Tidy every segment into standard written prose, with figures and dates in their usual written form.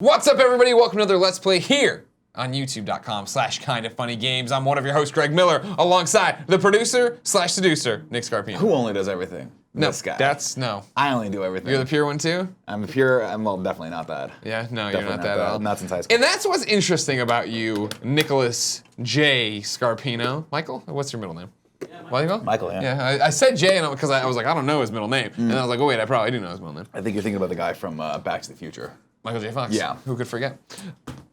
What's up, everybody? Welcome to another Let's Play here on youtube.com/kindoffunnygames. I'm one of your hosts, Greg Miller, alongside the producer/seducer, Nick Scarpino. Who only does everything? No, This guy. no. I only do everything. You're the pure one too? I'm well, definitely not that. Yeah, no, Definitely you're not that at all. Not since high school. And that's what's interesting about you, Nicholas J. Scarpino. Michael? What's your middle name? Michael? Michael, yeah. Yeah, I said J because I was like, I don't know his middle name. And I was like, oh wait, I probably do know his middle name. I think you're thinking about the guy from Back to the Future. Michael J. Fox. Yeah. Who could forget?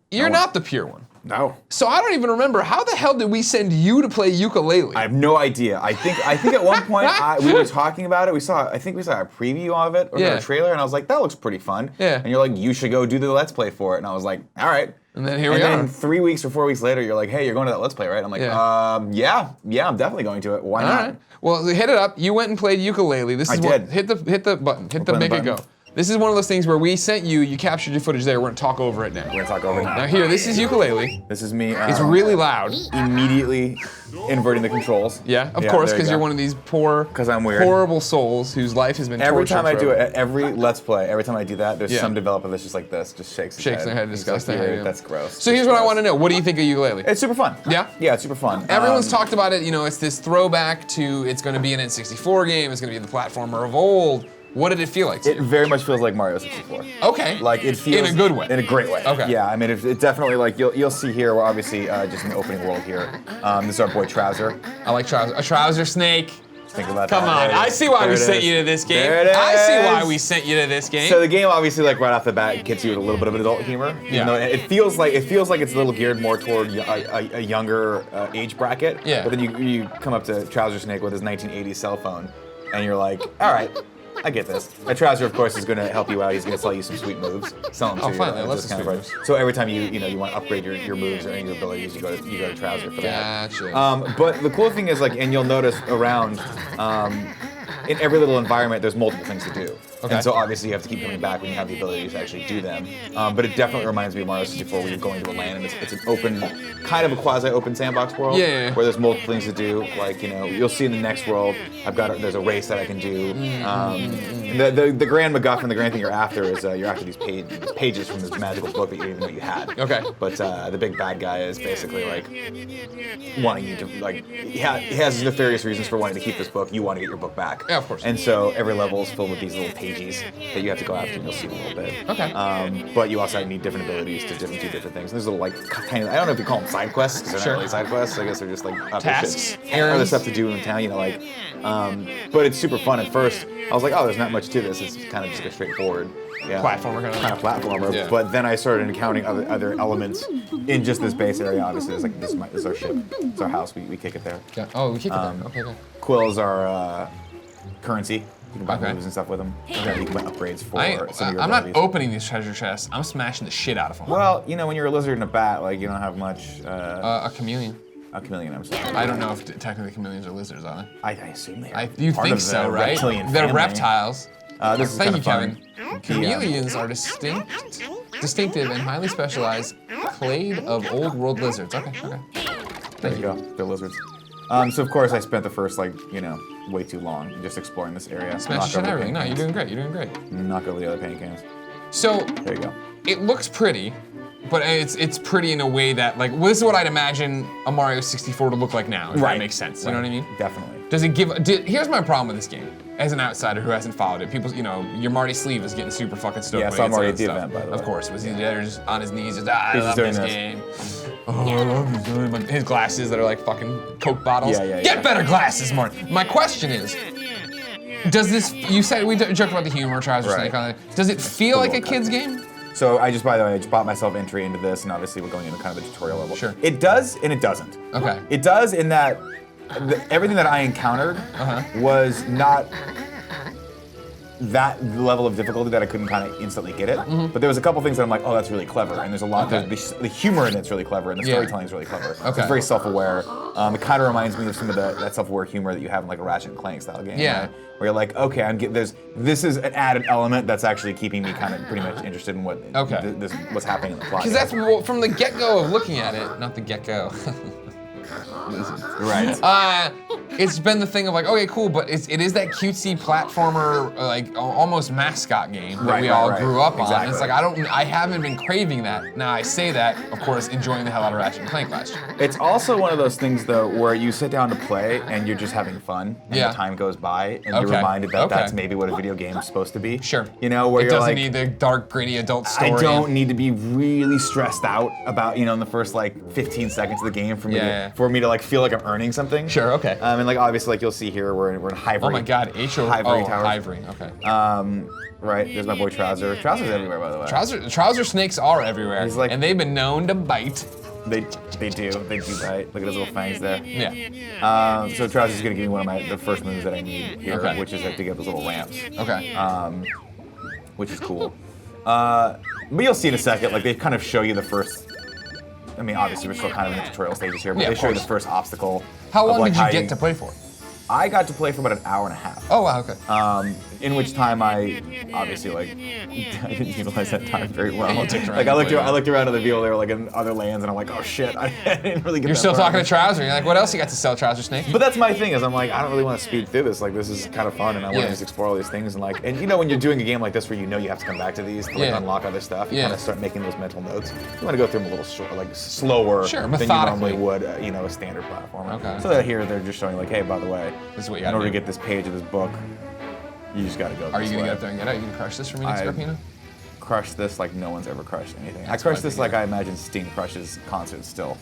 You're not the pure one. No. So I don't even remember, how the hell did we send you to play Yooka-Laylee? I have no idea. I think at one point we were talking about it. I think we saw a preview of it or a trailer, and I was like, that looks pretty fun. Yeah. And you're like, you should go do the Let's Play for it. And I was like, all right. And then here we are. And then 3 weeks or 4 weeks later, you're like, hey, you're going to that Let's Play, right? I'm like, yeah, I'm definitely going to it. Why not? All right. Well, hit it up. You went and played Yooka-Laylee. This is I did. Hit the button. Hit the make it go. This is one of those things where we sent you, you captured your footage there, we're gonna talk over it now. We're gonna talk over it now. Now here, this is Yooka-Laylee. This is me. It's really loud. Immediately inverting the controls. Yeah, of course, because you're one of these poor, I'm weird. horrible souls whose life has been Every tortured time I do forever. it, every Let's Play, every time I do that, there's some developer that's just like this, just shakes their head, disgusting. Like, that's gross. So here's what I want to know. What do you think of Yooka-Laylee? It's super fun. Yeah? Yeah, it's super fun. Everyone's talked about it, you know, it's this throwback to, it's gonna be an N64 game, it's gonna be the platformer of old. What did it feel like to you? It very much feels like Mario 64. Okay. Like it feels in a good way. In a great way. Okay. Yeah, I mean, it definitely, like, you'll see here, we're obviously just in the opening world here. This is our boy Trouser. I like Trouser. A trouser snake. Think about Come that. on, I see why we sent you to this game. There it is. I see why we sent you to this game. So the game obviously, like, right off the bat, gets you with a little bit of adult humor. Yeah. You know, it feels like it's a little geared more toward a younger age bracket. Yeah. But then you come up to Trouser Snake with his 1980s cell phone, and you're like, all right, I get this. A Trouser, of course, is going to help you out. He's going to sell you some sweet moves. Sell them to you. Finally, I love some sweet moves. So every time you want to upgrade your moves or any of your abilities, you go to Trouser for that. Gotcha. But the cool thing is, like, and you'll notice around, in every little environment, there's multiple things to do. Okay. And so obviously you have to keep coming back when you have the ability to actually do them. But it definitely reminds me of Mario 64 where you're going to a land and it's an open, kind of a quasi-open sandbox world. Yeah. Where there's multiple things to do. Like, you know, you'll see in the next world, there's a race that I can do. The grand MacGuffin, the grand thing you're after is you're after these pages from this magical book that you didn't even know you had. Okay. But the big bad guy is basically like wanting you to, like, he has nefarious reasons for wanting to keep this book. You want to get your book back. Yeah, of course. And so every level is filled with these little pages that you have to go after, and you'll see in a little bit. Okay. But you also need different abilities to do different things. And there's little, like, kind of, I don't know if you call them side quests, because they're not really side quests. I guess they're just like tasks, errands, other stuff to do in town. You know, like. But it's super fun. At first, I was like, oh, there's not much to this. It's kind of just a straightforward. Yeah, platformer kind of platformer. Yeah. But then I started encountering other elements in just this base area. Obviously, there's like this is our ship, it's our house. We kick it there. Yeah. Oh, we kick it there. Okay. Quill is our currency. You can buy Okay. moves and stuff with them. You can buy upgrades for some of your I'm not abilities. opening these treasure chests. I'm smashing the shit out of them. Well, you know, when you're a lizard and a bat, like, you don't have much. A chameleon. A chameleon, I'm sorry. I don't know if technically chameleons are lizards, are I assume they are. they? You part think of the so, right? reptilian They're family. reptiles. This is Thank you, kinda Kevin. fun. Chameleons are distinctive and highly specialized clade of old world lizards. Okay. There you go. They're lizards. So of course I spent the first, like, you know, way too long just exploring this area. Smash the shit out of everything. No, you're doing great. You're doing great. Knock over the other paint cans. So There you go. it looks pretty, but it's pretty in a way that, like, well, this is what I'd imagine a Mario 64 to look like now. If that makes sense. You know what I mean? Definitely. Does it give? Here's my problem with this game. As an outsider who hasn't followed it, people, you know, your Marty Sleeve is getting super fucking stoked. Yeah, I when saw he gets Marty that at the stuff. event, by the way. Of course, was he there just on his knees, just I He's love just doing this this. game. Oh, I love this game. His glasses that are like fucking Coke bottles. Yeah. Get better glasses, Marty. My question is, does this? You said we joked about the humor, Trouser Snake on it. Does it feel like a kid's game? So by the way, I just bought myself entry into this, and obviously we're going into kind of a tutorial level. Sure. It does, and it doesn't. Okay. It does in that everything that I encountered was not that level of difficulty that I couldn't kind of instantly get it. But there was a couple things that I'm like, oh, that's really clever. And there's a lot, the humor in it's really clever, and the storytelling is really clever. Okay. It's very self-aware. It kind of reminds me of some of that self-aware humor that you have in like a Ratchet and Clank style game. Yeah. Right? Where you're like, okay, this is an added element that's actually keeping me kind of pretty much interested in what's happening in the plot. Because that's from the get-go of looking at it, not the get-go. Right. it's been the thing of like, okay, cool, but it is that cutesy platformer, like almost mascot game that we all grew up on. And it's like I haven't been craving that. Now I say that, of course, enjoying the hell out of Ratchet and Clank last year. It's also one of those things though where you sit down to play and you're just having fun, and the time goes by, and you're reminded that that's maybe what a video game is supposed to be. Sure. You know, where it you're doesn't like, need the dark, gritty adult story. I don't need to be really stressed out about, you know, in the first like 15 seconds of the game for me to like feel like I'm earning something. Sure. Okay. And like obviously, like you'll see here, we're in Hivory. Oh my God, Hivory Tower. Hivory. Okay. Right. There's my boy Trouser. Trouser's everywhere, by the way. Trouser snakes are everywhere, He's like, and they've been known to bite. They do bite. Look at his little fangs there. Yeah. So Trouser's gonna give me the first moves that I need here, which is like to get those little ramps. Okay. Which is cool. But you'll see in a second, like they kind of show you the first. I mean, obviously we're still kind of in the tutorial stages here, but they show you the first obstacle. How long did you get to play for? I got to play for about an hour and a half. Oh wow, okay. In which time I obviously I didn't utilize that time very well. Like I looked around at the view, they were like in other lands, and I'm like, oh shit, I didn't really get. You're still talking to Trouser. You're like, what else you got to sell, Trouser Snake? But that's my thing is I'm like, I don't really want to speed through this. Like this is kind of fun, and I want to just explore all these things, and you know when you're doing a game like this where you know you have to come back to these to like unlock other stuff, you kind of start making those mental notes. You want to go through them a little slower than you normally would, a standard platformer. Okay. So that here they're just showing like, hey, by the way, this is what you in order to get this page of this book, you just gotta go. Are you gonna get up there and get it? Are you gonna crush this for me, Scorpino? Crush this like no one's ever crushed anything. I crush this like I imagine Sting crushes concerts still.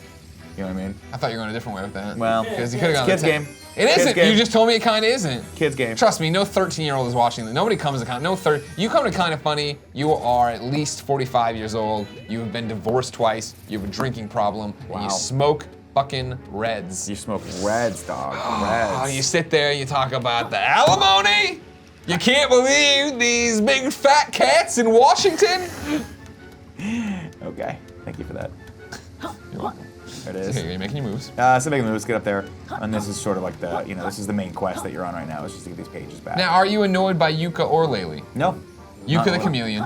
You know what I mean? I thought you were going a different way with that. Well, because you could have gone. Kids game. It isn't. You just told me it kind of isn't. Kids game. Trust me, no 13-year-old is watching. Nobody comes to You come to Kind of Funny. You are at least 45 years old. You have been divorced twice. You have a drinking problem. Wow. And you smoke fucking Reds. You smoke Reds, dog. Reds. You sit there and you talk about the alimony. You can't believe these big fat cats in Washington. Okay, thank you for that. You're welcome. There it is. You're making your moves. So making moves, get up there, and this is sort of like the, this is the main quest that you're on right now, is just to get these pages back. Now, are you annoyed by Yuka or Laylee? No. Yuka the chameleon.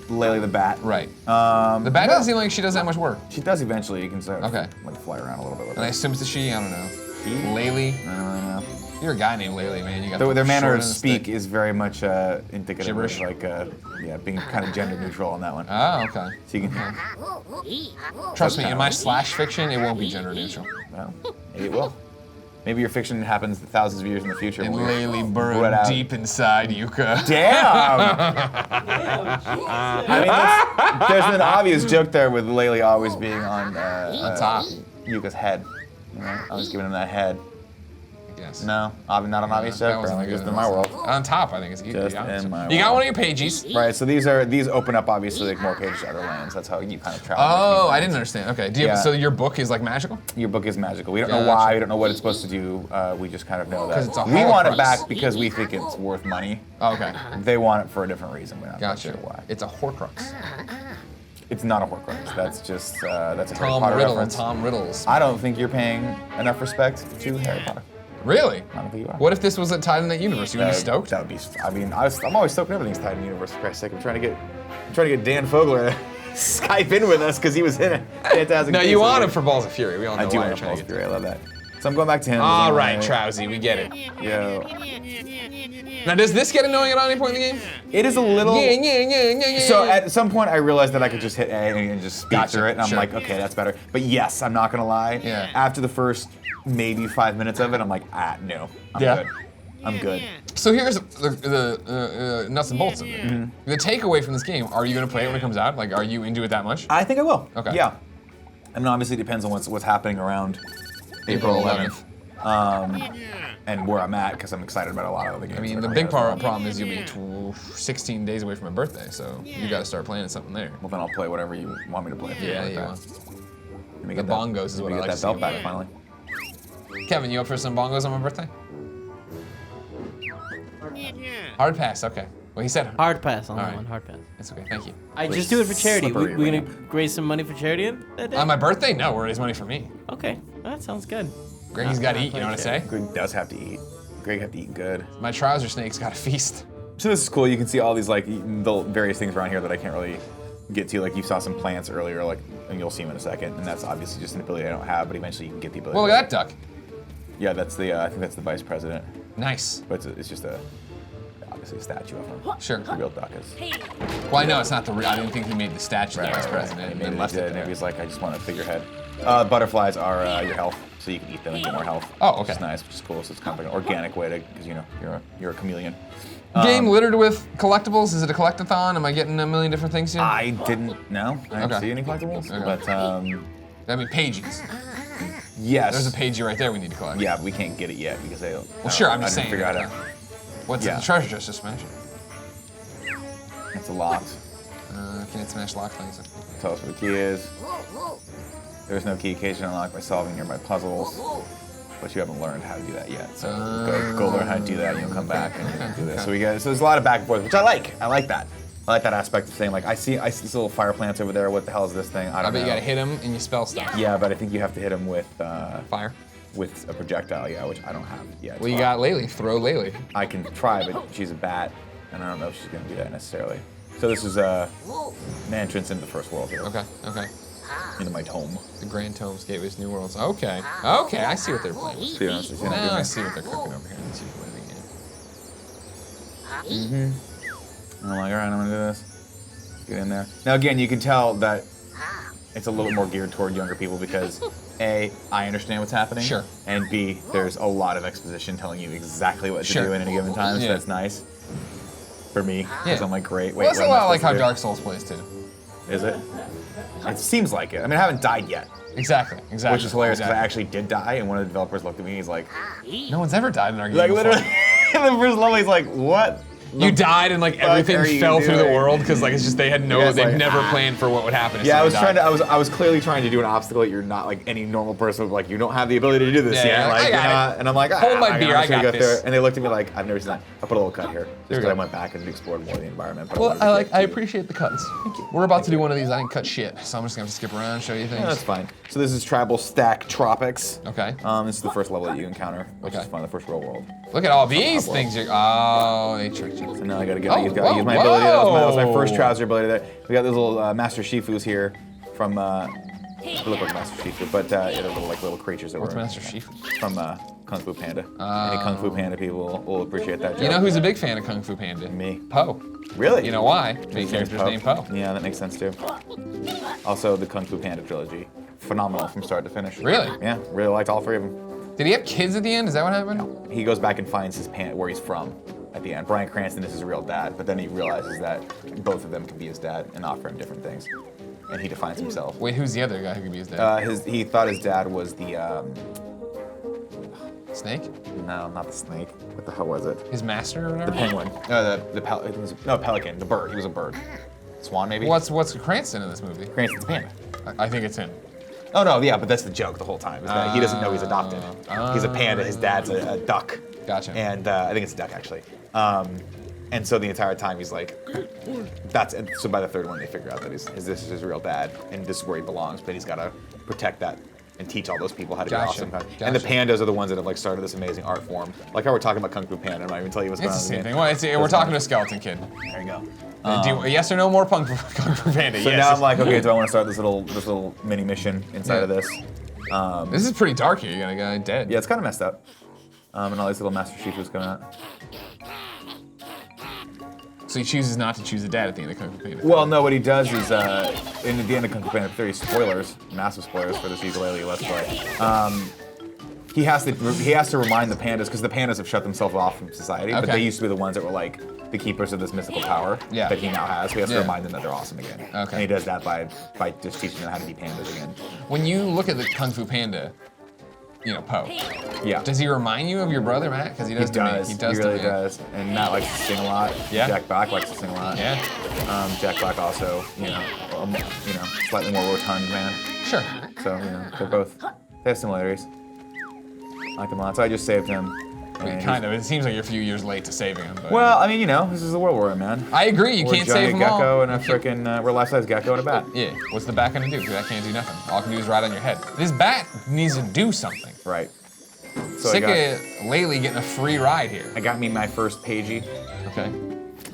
Laylee the bat. Right. The bat doesn't seem like she does that much work. She does eventually. You can start like fly around a little bit with her. And I assume it's a she. I don't know. Laylee. I don't know. You're a guy named Laylee, man. You got their manner of speak is very much indicative gibberish. Of being kind of gender neutral on that one. Oh, okay. So you can. Trust me, in my slash fiction, it won't be gender neutral. Well, maybe it will. Maybe your fiction happens thousands of years in the future. And Laylee burrowed deep inside Yuka. Damn! I mean, there's an obvious joke there with Laylee always being on top. Yuka's head. I was giving him that head. Yes. No, not an obvious joke. Apparently, just in my world. On top, I think it's easy. Just in my world. You got one of your pages. Right. So these open up obviously like more pages to other lands. That's how you kind of travel. Oh, I didn't understand. Okay. So your book is like magical? Your book is magical. We don't know why. We don't know what it's supposed to do. We just kind of know that. It's a we want it back because we think it's worth money. Oh, okay. They want it for a different reason. We're not sure why. It's a Horcrux. It's not a Horcrux. That's just that's a Harry Tom Potter Riddle reference. Tom Riddles. I don't think you're paying enough respect to Harry Potter. Really? I don't think you are. What if this was tied in that universe? You would be stoked? That would be. I mean, I'm always stoked when everything's tied in the universe. For Christ's sake, I'm trying to get Dan Fogler to Skype in with us because he was in it. Fantastic. No, you want him for Balls of Fury. We all know I do why want you're Balls trying of Fury. I love that. So I'm going back to him. All right, Trousy, we get it. Yo. Now, does this get annoying at any point in the game? It is a little. Yeah. So at some point, I realized that I could just hit A and just speed through it, and I'm like, okay, that's better. But yes, I'm not gonna lie. Yeah. After the first maybe 5 minutes of it, I'm like, no, I'm good. I'm good. So here's the nuts and bolts of it. Mm-hmm. The takeaway from this game: are you gonna play it when it comes out? Like, are you into it that much? I think I will. Okay. Yeah. I mean, obviously, it depends on what's happening around April 11th. And where I'm at, because I'm excited about a lot of other games. I mean, the big problem is you'll be 16 days away from my birthday, so you got to start playing something there. Well, then I'll play whatever you want me to play. Yeah, you will. The bongos is what I like to get that belt back finally. Kevin, you up for some bongos on my birthday? Hard pass, okay. Well, he said hard pass on that one. Hard pass. It's okay, thank you. I just do it for charity. We're gonna raise some money for charity that day? On my birthday? No, we're raising money for me. Okay, that sounds good. Greggy's got to eat, you know what I say? Greg does have to eat. Greg have to eat good. My trouser snake's got to feast. So this is cool. You can see all these like the various things around here that I can't really get to. Like you saw some plants earlier, like, and you'll see them in a second. And that's obviously just an ability I don't have, but eventually you can get the ability. Well, look at that duck. Yeah, that's the. I think that's the vice president. Nice. But it's just obviously a statue of him. Sure. The real duck is. Well, I know it's not the real. I didn't think he made the statue the vice president. And Maybe then he left it did. there. Maybe he's like, I just want a figurehead. Butterflies are your health, so you can eat them and get more health. Oh, okay. Which is nice, which is cool. So it's kind of like an organic way to, because you're a chameleon. Game littered with collectibles. Is it a collectathon? Am I getting a million different things here? I didn't know. I didn't Okay. see any collectibles, Okay. but I mean, pages. yes. There's a page right there we need to collect. Yeah, but we can't get it yet because they. Well, sure. I'm just saying. Figure out What's in Yeah. the treasure chest? Just smash it. it's a lock. Can't smash lock things. Tell us where the key is. There's no key. Occasionally unlocked by solving nearby puzzles, but you haven't learned how to do that yet. So go learn how to do that, and you'll come back and do this. So so there's a lot of back and forth, which I like. I like that. I like that aspect of saying like I see these little fire plants over there. What the hell is this thing? I I don't bet know. you gotta hit him and you spell stuff. Yeah, but I think you have to hit him with Fire. with a projectile. Yeah, which I don't have yet. Well, you got Laylee. Throw Laylee. I can try, but she's a bat, and I don't know if she's gonna do that necessarily. So this is an entrance into the first world here. Okay. Okay. Into my tome. The Grand Tomes, Gateways, New Worlds. Okay. Okay. I see what they're playing. See what I'm saying? Now I see what they're cooking over here. Let's see what they're doing. And I'm like, all right, I'm gonna do this. Get in there. Now again, you can tell that it's a little more geared toward younger people because A, I understand what's happening. Sure. And B, there's a lot of exposition telling you exactly what to do in any given time, so Yeah. that's nice. For me, because I'm like, great. Wait, Well, it's what a am I lot like how supposed to Dark Souls plays too. do? Is it? It seems like it. I mean, I haven't died yet, Exactly. Exactly. which is hilarious because I Exactly. actually did die, and one of the developers looked at me, he's like, No one's ever died in our game. like before. literally, the first level, he's like, what? You died and like fuck are everything you fell through the doing? world because like it's just they had You guys they've like, never planned for what would happen. If Yeah, I was someone trying died. to. I was clearly trying to do an obstacle that you're not like any normal person. Like you don't have the ability to do this Yeah, yet. yeah, Like I you're got it. not. And I'm like, Hold my beer, I'm I just gonna got go this. through it. And they looked at me like, I've never seen that. I put a little cut here just we because go. I went back and explored more of the environment. But Well, wanted to get to- appreciate the cuts. Thank you. We're about to do one of these. I didn't cut shit, so I'm just gonna skip around, show you things. Yeah, that's fine. So this is Tribal Stack Tropics. Okay. This is the first level that you encounter, which is Okay. fun. The first real world. Look at all these Well. things. Oh, they tricked you. So now I gotta get. Oh, use whoa, my ability. That was my whoa. first trouser ability. There. We got those little Master Shifus here from. They look like Master Shifu, but they're little creatures that What's were Master Shifu? from Kung Fu Panda. Any Kung Fu Panda people will appreciate that joke. You know who's a big fan of Kung Fu Panda? Me. Poe. Really? You know why? His Main name's character's named Poe. Yeah, that makes sense too. Also, the Kung Fu Panda trilogy, phenomenal from start to finish. Really? Yeah, really liked all three of them. Did he have kids at the end? Is that what happened? He goes back and finds his where he's from at the end. Bryan Cranston is his real dad, but then he realizes that both of them can be his dad and offer him different things, and he defines himself. Wait, who's the other guy who could be his dad? He thought his dad was the Snake? no, not the snake. What the hell was it? His master or whatever? The penguin. No, no pelican. The bird. He was a bird. Swan maybe. What's Cranston in this movie? Cranston's panda. I think it's him. Oh no, yeah, but that's the joke the whole time. Is that he doesn't know he's adopted. He's a panda. His dad's a duck. Gotcha. And I think it's a duck actually. And so the entire time he's like, and so by the third one they figure out that this is his real dad and this is where he belongs, but he's got to protect that and teach all those people how to Gotcha. be awesome. And the pandas are the ones that have like started this amazing art form. Like how we're talking about Kung Fu Panda. I'm not even telling you what's going It's on. the in same the thing. game. Well, we're talking to a skeleton kid. There you go. Yes or no more Kung Fu Panda? So yes. now I'm like, okay, do I want to start this little mini mission inside of this? This is pretty dark here. You got a guy dead. Yeah, it's kind of messed up. And all these little Master Shifus coming out. So he chooses not to choose a dad at the end of Kung Fu Panda. Well, no, what he does is, in the end of Kung Fu Panda 3, spoilers, massive spoilers for this Yooka-Laylee Let's Play. He has to remind the pandas, because the pandas have shut themselves off from society, but Okay. they used to be the ones that were like the keepers of this mystical power Yeah. that he now has. So he has to Yeah. remind them that they're awesome again. Okay. And he does that by just teaching them how to be pandas again. When you look at the Kung Fu Panda, Poe, Yeah. does he remind you of your brother Matt? Because he He does to me. does. He does He really to me. does. And Matt likes to sing a lot. Yeah. Jack Black likes to sing a lot. Yeah. Jack Black also, slightly more rotund man. Sure. So, they have similarities. I like them a lot. So I just saved him. and Kind of. It seems like you're a few years late to saving him. But Well, I mean, this is the world we're in, man. I agree. You We're can't a giant save them gecko all. and a freaking, we're a life-size gecko and a bat. Yeah. What's the bat gonna do? That can't do nothing. All it can do is ride on your head. This bat needs to do something. Right. So Sick of Laylee getting a free ride here. I got me my first pagey. Okay.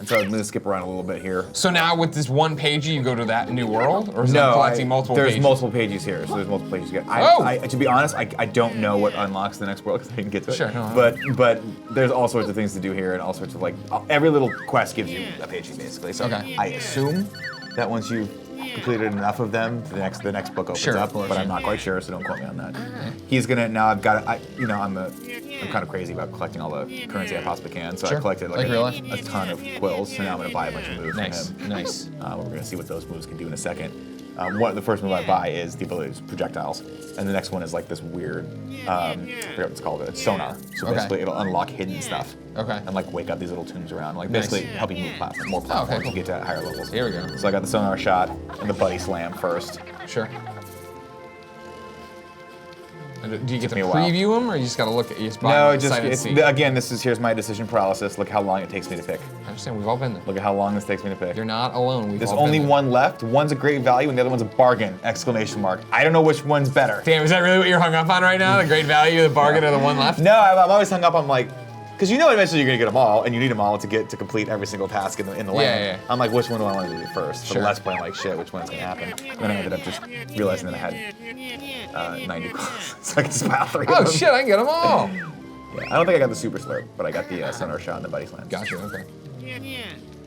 And so I'm gonna skip around a little bit here. So now with this one page, you go to that new world, or is No, it collecting multiple there's pages? multiple pages here, so there's multiple pages. To to be honest, I don't know what unlocks the next world because I didn't get to it. Sure, no. But there's all sorts of things to do here, and all sorts of like every little quest gives you a page basically. So Okay. I assume that once you've completed enough of them, the next book opens Sure, up. of course, but I'm yeah. not quite sure, so don't quote me on that. He's gonna now. I'm kind of crazy about collecting all the currency I possibly can. So Sure. I collected Like real life? a ton of quills. So now I'm gonna buy a bunch of moves Nice, from him. nice. We're gonna see what those moves can do in a second. The first move I buy is the ability to use projectiles, and the next one is like this weird, I forget what it's called. It's sonar. So Okay. basically, it'll unlock hidden stuff. Okay. And like wake up these little tombs around, like Nice. basically help you move more platforms cool. to get to higher levels. Here we go. So I got the sonar shot and the buddy slam first. Sure. And do you get to me a while. preview them, or you just gotta look at you just buy No, them just sight it's, unseen? again, here's my decision paralysis. Look how long it takes me to pick. I understand. We've all been there. Look at how long this takes me to pick. You're not alone. We've There's all only been there. one left. One's a great value and the other one's a bargain! ! I don't know which one's better. Damn, is that really what you're hung up on right now? The great value, the bargain, or the one left? No, I'm always hung up on like, because you know eventually you're gonna get them all, and you need them all to complete every single task in the land. yeah. I'm like, which one do I want to do first? For Sure. the less point, like shit, which one's gonna happen? And then I ended up just realizing that I had 90 quills, so I could just pile 3 of Oh them. shit, I can get them all. Yeah, I don't think I got the super slurp, but I got the sonar shot and the buddy slam. Gotcha, okay.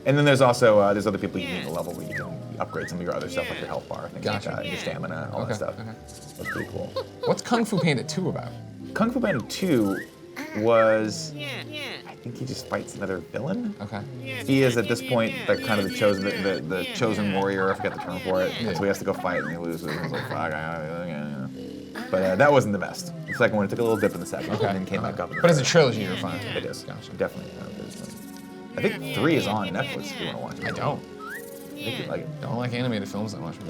And then there's also there's other people you meet in the level where you can upgrade some of your other stuff, like your health bar, things Gotcha. like that, your stamina, all Okay, that stuff. okay. That's pretty cool. What's Kung Fu Panda 2 about? Kung Fu Panda 2 was, I think he just fights another villain. Okay. He is at this point the kind of the chosen warrior. I forget the term for it. Yeah. So he has to go fight and he loses. And I was like, fuck. But that wasn't the best. The second one, it took a little dip in the second, Okay. and then came back up. in the But it's a third. trilogy you're fine. It is. Gotcha. Definitely. I think 3 is on Netflix if you want to watch it. I don't. I think you'd like it. Don't like animated films that much, man.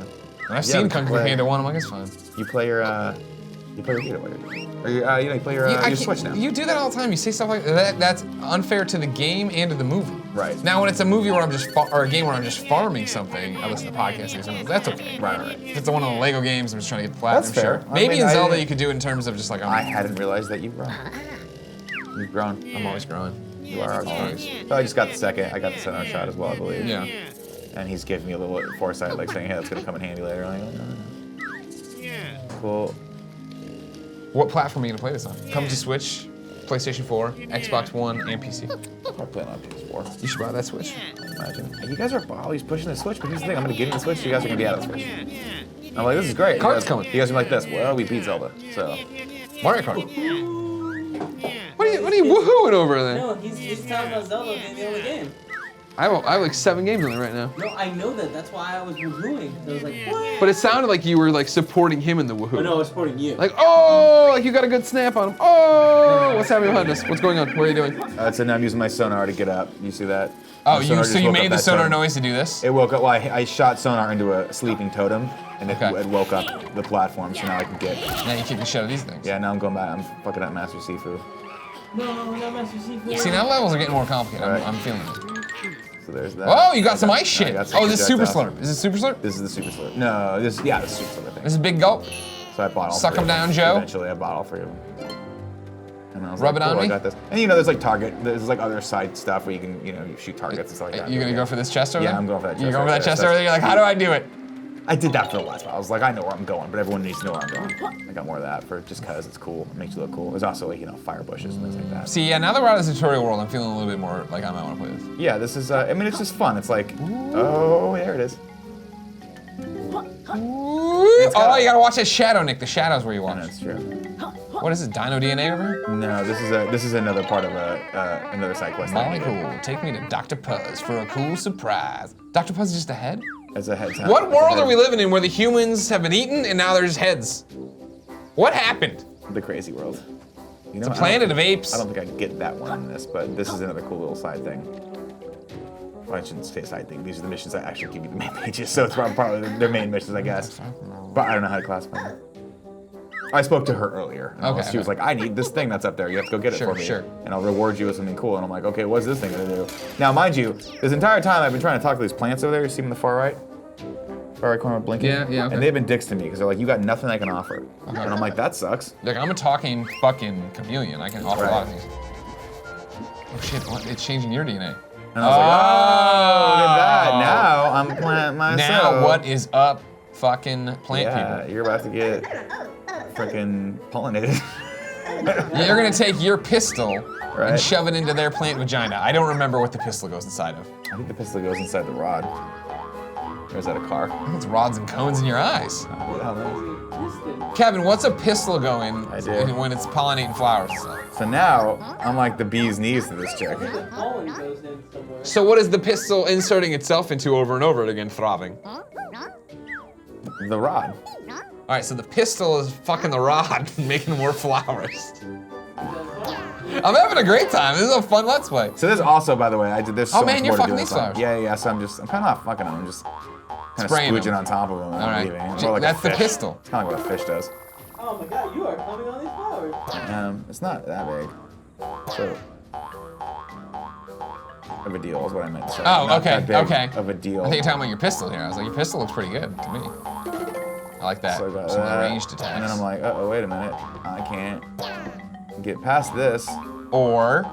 And I've Yeah, seen but Kung Fu play- Panda 1, I'm like, it's fine. You play your Vita, what are you? Or you play your I Switch can't- now. You do that all the time. You say stuff like that. That's unfair to the game and to the movie. Right. Now, when it's a movie where I'm just or a game where I'm just farming something, I listen to podcasts or something. That's okay. Right. If it's one of the Lego games, I'm just trying to get the platinum. That's fair. Sure. I Maybe mean, in I- Zelda you could do it in terms of just like I hadn't realized that you've grown. You've grown. I'm always growing. You are Always. So I just got the second. I got the center shot as well, I believe. Yeah. And he's giving me a little foresight, like saying, "Hey, that's gonna come in handy later." I'm like, no. Cool. What platform are you gonna play this on? Comes to Switch, PlayStation 4, Xbox One, and PC. I'm playing on PS4. You should buy that Switch. Imagine. You guys are always pushing the Switch, but here's the thing: I'm gonna get in the Switch. You guys are gonna be out of the Switch. I'm like, this is great. Cards you guys, coming. You guys are like this. Well, we beat Zelda, so. Mario Kart. What are you woohooing over there? No, he's talking about Zelda being the only game. I have like 7 games on it right now. No, I know that. That's why I was woohooing. I was like, what? But it sounded like you were like supporting him in the woohoo. Oh, no, I was supporting you. Like, oh, like you got a good snap on him. Oh, what's happening behind us? What's going on? What are you doing? So now I'm using my sonar to get up. You see that? Oh, My sonar so just you woke made up the that sonar totem. noise to do this? It woke up. Well, I shot sonar into a sleeping totem, and it Okay. woke up the platform. So now I can get. Now you kick the shit out of these things. Yeah, now I'm going back. I'm fucking up Master Sifu. No, not Master Seafood. See, now levels are getting more complicated. Right. I'm feeling it. So there's that. Oh, you got some ice I shit. got some Oh, this is Super projectiles. Slurp. Is this Super Slurp? This is the super slurp. No, this is the super slurp. I think. This is Big Gulp? So I bought all Suck 3 of 'em down, Joe. Eventually, I bought all 3 of them. And I was Rub like, it on cool, me? I got this. And there's like there's like other side stuff where you can, you shoot targets and stuff like that. You gonna go for this chest over Yeah, there? I'm going for that You're chest going for right that there. chest over there? You're like, how do I do it? I did that for the last one. I was like, I know where I'm going, but everyone needs to know where I'm going. I got more of that for just cause it's cool. It makes you look cool. There's also like, fire bushes and things like that. See, yeah, now that we're out of the tutorial world, I'm feeling a little bit more like I might want to play this. Yeah, this is, I mean, it's just fun. It's like, oh, there it is. Oh, you gotta watch that shadow, Nick. The shadow's where you And watch. that's true. What is this, Dino DNA over here? No, this is another part of another side quest. Molly cool. Take me to Dr. Puzz for a cool surprise. Dr. Puzz is just a head? As a head. What world are we living in where the humans have been eaten and now there's heads? What happened? The crazy world. It's a planet of apes. I don't think I can get that one in this, but this is another cool little side thing. Well, I shouldn't say side thing. These are the missions that actually give you the main pages, so it's probably their main missions, I guess. But I don't know how to classify them. I spoke to her earlier. And Okay, she was like, I need this thing that's up there. You have to go get it Sure, for me. sure. And I'll reward you with something cool. And I'm like, okay, what's this thing gonna do? Now, mind you, this entire time I've been trying to talk to these plants over there. You see them in the far right? Far right corner blinking? Yeah, okay. And they've been dicks to me because they're like, you got nothing I can offer. Okay. And I'm like, that sucks. Like, I'm a talking fucking chameleon. I can offer a lot of things. Oh shit, what? It's changing your DNA. And I was like, oh, look at that. Now I'm planting myself. Now what is up, fucking plant people? You're about to get freaking pollinated. You're gonna take your pistol Right. and shove it into their plant vagina. I don't remember what the pistol goes inside of. I think the pistol goes inside the rod. Or is that a car? It's rods and cones in your eyes. What the hell knows? Kevin, what's a pistol going when it's pollinating flowers? So now, I'm like the bee's knees to this chick. So what is the pistol inserting itself into over and over again, throbbing? The rod. All right, so the pistol is fucking the rod, making more flowers. I'm having a great time. This is a fun Let's Play. So this also, by the way, I did this. So Oh man, much you're more to fucking do these this on. flowers. Yeah. So I'm kind of not fucking them. I'm just kind of Spraying squidging them. on top of them and All right. leaving. It's more like That's a the fish. pistol. It's kind of like what a fish does. Oh my god, you are coming on these flowers. It's not that big. So of a deal is what I meant to say. Oh, Not okay, that big okay. Of a deal. I think you're talking about your pistol here. I was like, your pistol looks pretty good to me. I like that. So I got Some that, ranged attacks. and then I'm like, uh-oh, wait a minute. I can't get past this. Or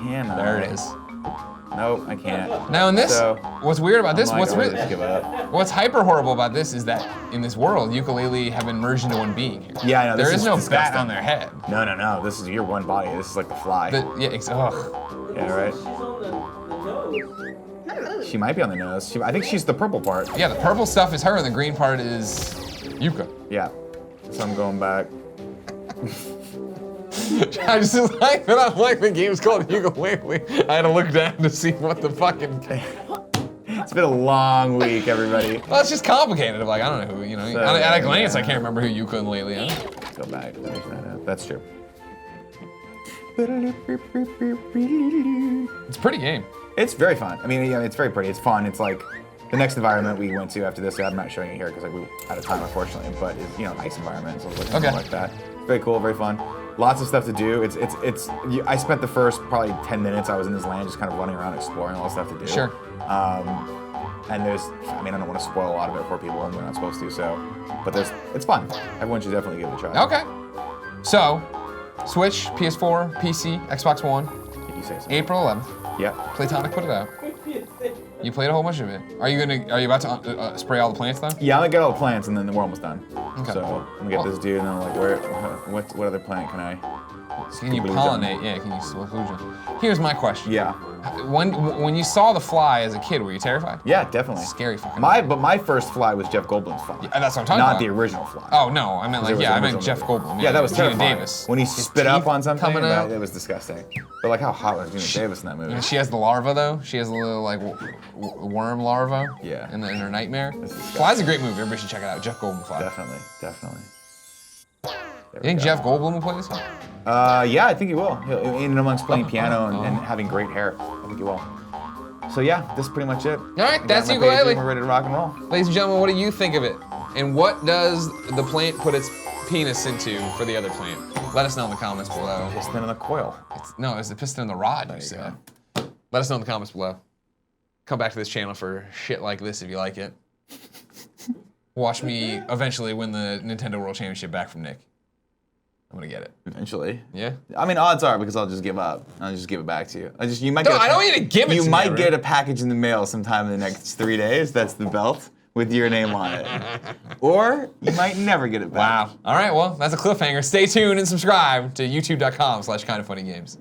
Can I? there it is. Nope, I can't. Now in this, So, what's weird about this? I'm like, What's I'm ready really, to just give up. what's hyper horrible about this is that in this world, Yooka-Laylee have been merged into one being here. Yeah, I know. There this is no bat disgusting. on their head. No. This is your one body. This is like the fly. Ugh. Yeah, right. She's on the nose. She might be on the nose. I think she's the purple part. Yeah, the purple stuff is her, and the green part is Yuka. Yeah. So I'm going back. I just like that. I like the game's called Yooka-Laylee. I had to look down to see what the fucking. It's been a long week, everybody. Well, it's just complicated. Like I don't know who, you know. So, At a glance, yeah. I can't remember who Yuka and Laylee are. Let's go back. Finish that out. That's true. It's a pretty game. It's very fun. I mean, yeah, it's very pretty. It's fun. It's like the next environment we went to after this. I'm not showing you here because like we out of time, unfortunately. But it's, you know, nice environment. So it's like, Okay. like that. Very cool. Very fun. Lots of stuff to do. I spent the first probably 10 minutes I was in this land just kind of running around exploring all the stuff to do. Sure. And I don't want to spoil a lot of it for people, and we're not supposed to. So, but it's fun. Everyone should definitely give it a try. Okay. So, Switch, PS4, PC, Xbox One, You say so. April 11th. Yeah. Playtonic put it out. You played a whole bunch of it. Are you about to spray all the plants though? Yeah, I'm gonna get all the plants, and then we're almost done. Okay. So I'm gonna get this dude, and then I'm like, what other plant can I? Can you pollinate? Yeah, can you Swahluja? Here's my question. Yeah. When you saw the fly as a kid, were you terrified? Yeah, definitely. Scary fucking. But my first fly was Jeff Goldblum's fly. Yeah, that's what I'm talking Not about. the original fly. Oh no, I meant There like was I an meant original Jeff movie. Goldblum. Yeah, that was Gina terrifying. Davis. When he His spit up teeth on something, coming out. it was disgusting. But like how hot was Gina Davis in that movie? And she has the larva though. She has a little like worm larva. Yeah. In her nightmare. disgusting. Fly's a great movie. Everybody should check it out. Jeff Goldblum Fly. Definitely. You think Jeff Goldblum will play this one? Yeah, I think he will. In and amongst playing piano and having great hair, I think he will. So yeah, this is pretty much it. All right, that's my Yooka-Laylee. page, We're ready to rock and roll. Ladies and gentlemen, what do you think of it? And what does the plant put its penis into for the other plant? Let us know in the comments below. Piston in the coil. It's the piston in the rod, you said. Let us know in the comments below. Come back to this channel for shit like this if you like it. Watch me eventually win the Nintendo World Championship back from Nick. I'm gonna get it. Eventually. Yeah? I mean, odds are because I'll just give up. I'll just give it back to you. You might No, get. I don't want you to give it to me. You might Aaron. get a package in the mail sometime in the next 3 days. That's the belt with your name on it. Or you might never get it back. Wow. All right, well, that's a cliffhanger. Stay tuned and subscribe to youtube.com/kindoffunnygames.